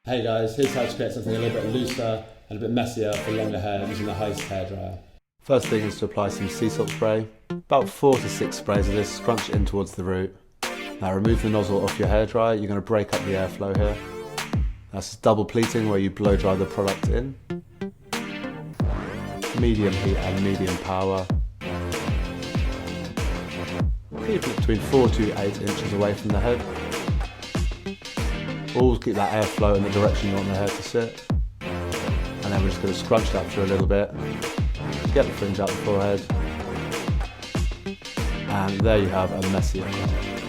Hey guys, here's how to create something a little bit looser and a bit messier for longer hair using the Heist Hair Dryer. First thing is to apply some sea salt spray. About 4 to 6 sprays of this, scrunch it in towards the root. Now remove the nozzle off your hair dryer, you're going to break up the airflow here. That's double pleating where you blow dry the product in. Medium heat and medium power. Keep it between 4 to 8 inches away from the head. Always keep that airflow in the direction you want the hair to sit. And then we're just going to scrunch that through a little bit. Get the fringe out the forehead. And there you have a messy hair.